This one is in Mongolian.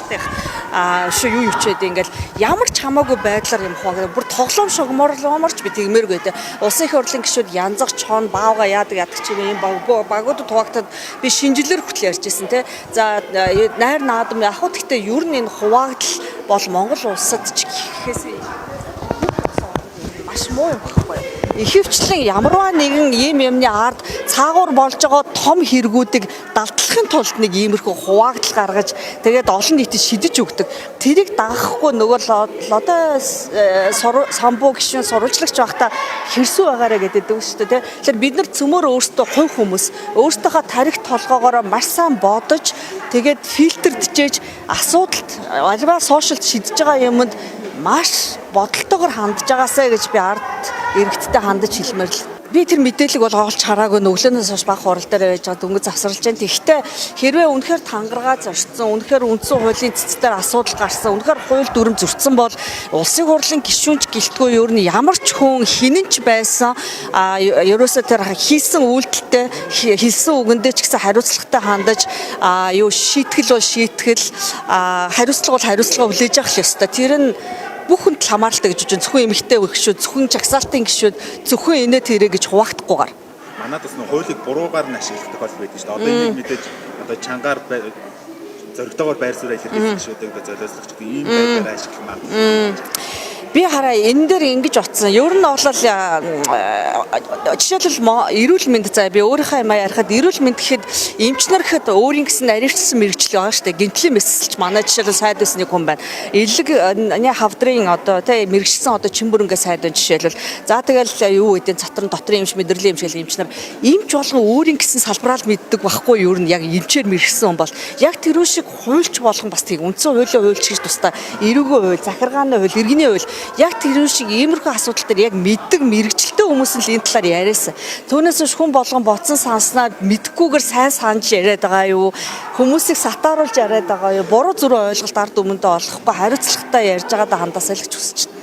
талтай шүү юу ч гэдэг ингээл ямар ч хамаагүй байдлаар юм хаа бүр тоглоом шогморлооморч би тэгмээргүй дээ. Улсын их хурлын гишүүд янзах чон баавга яадаг ч юм багууд хуваагдаад би шинжилээр хүртэл ярьжсэн те. За найр наадам яг хөө гэхдээ ер нь энэ хуваагдал бол Монгол улсад ч гэхээс маш муу юм багхгүй. Ихэвчлэн ямарваа нэгэн ийм юмны ард цаагуур болж байгаа том хэрэгүүдийг далдлахын тулд нэг иймэрхүү хуваагдал гаргаж тэгээд олон нийтэд шидэж өгдөг. Тэрийг дагахгүй нөгөө одоо самбуу гишүүн сурвалжлагч байхдаа хэрсүү байгаарэ гэдэг шүү дээ. Тэгэхээр бид нар цөмөр өөрсдөө хувь хүмүүс өөрсдийнхөө тарих толгоогоор маш сайн бодож тэгээд фильтрдчихэж асуудалд альва сошиалд шидэж байгаа юмд маш бодолтойгоор хандж байгаасаа гэж би ард иргэдтэй хандаж хэлмээр л. Би тэр мэдээлэл бол олж хараагүй өглөөнөөс хойш баг хурал дээр байж байгаа дөнгөж завсарлаж байна. Тэгэхдээ хэрвээ үнэхээр тангараа зорчсон, үнэхээр үндсэн хуулийн цэцээр асуудал гарсан, үнэхээр хууль дүрм зөрчсөн бол улсын хурлын гишүүнч гэлтгүй ер нь ямар ч хүн хинэн ч байсан ерөөсөө тэр хийсэн үйлдэлтэй хэлсэн үгэндээ ч гэсэн хариуцлагатай хандаж юу шийтгэл бол шийтгэл хариуцлага бол хариуцлага хүлээж авах ёстой. Тэр нь бүх хүнд хамааралтай гэж үзэн зөвхөн эмэгтэй гişүүд, зөвхөн жагсаалтын гişүүд, зөвхөн инээ тэрэ гэж хуваагдахгүйгээр. Манайд бас нэг хуулийг буруугаар нь ашигладаг бол байдаг шүү дээ. Одоо энийг мэдээж одоо чангаар зоригтойгоор байр суурь илэрхийлэх гişүүдийг одоо золиослогч гэх ийм байдлаар ашиглах маань. Би хараа энэ дээр ингэж утсан. Ер нь бол жишээлбэл эрүүл мэнд за би өөрийнхөө юм ярихад эрүүл мэнд гэхэд эмчнэр гэхэд өөрийн гэсэн арилжсан мэрэгчлэл байгаа шүү дээ. Гинтлийн мэсэлч манай жишээлбэл сайд байсан нэг хүн байна. Элэг хавдрын одоо тий мэрэгчсэн одоо чимбүрэнгээ сайд байна жишээлбэл. За тэгэл юу гэдэг цатран дотрын эмч мэдрэлийн эмчгээл эмчнэр эмч болгон өөрийн гэсэн салбараа л мэддэг байхгүй юу? Ер нь яг эмчээр мэрэгсэн хүн бол яг тэр шиг хуульч болгон бас тийг үндсэн хуулийн хуульч гэж тусдаа эрүүгийн хууль, захиргааны хууль, иргэний хууль яг тэр шиг иймэрхүү асуудал дээр яг мэддэг мэрэгчлээ хүмүүс л энэ талаар яриасан. Түүнээс хүн болгон бодсон санснаа мэдхгүйгээр сайн санаж яриад байгаа юу? Хүмүүсийг сатааруулж яриад байгаа юу? Буруу зүрх ойлголт ард өмнөдөө олохгүй хариуцлагатай ярьж байгаадаа хандаасаа л гэж хүсэж байна.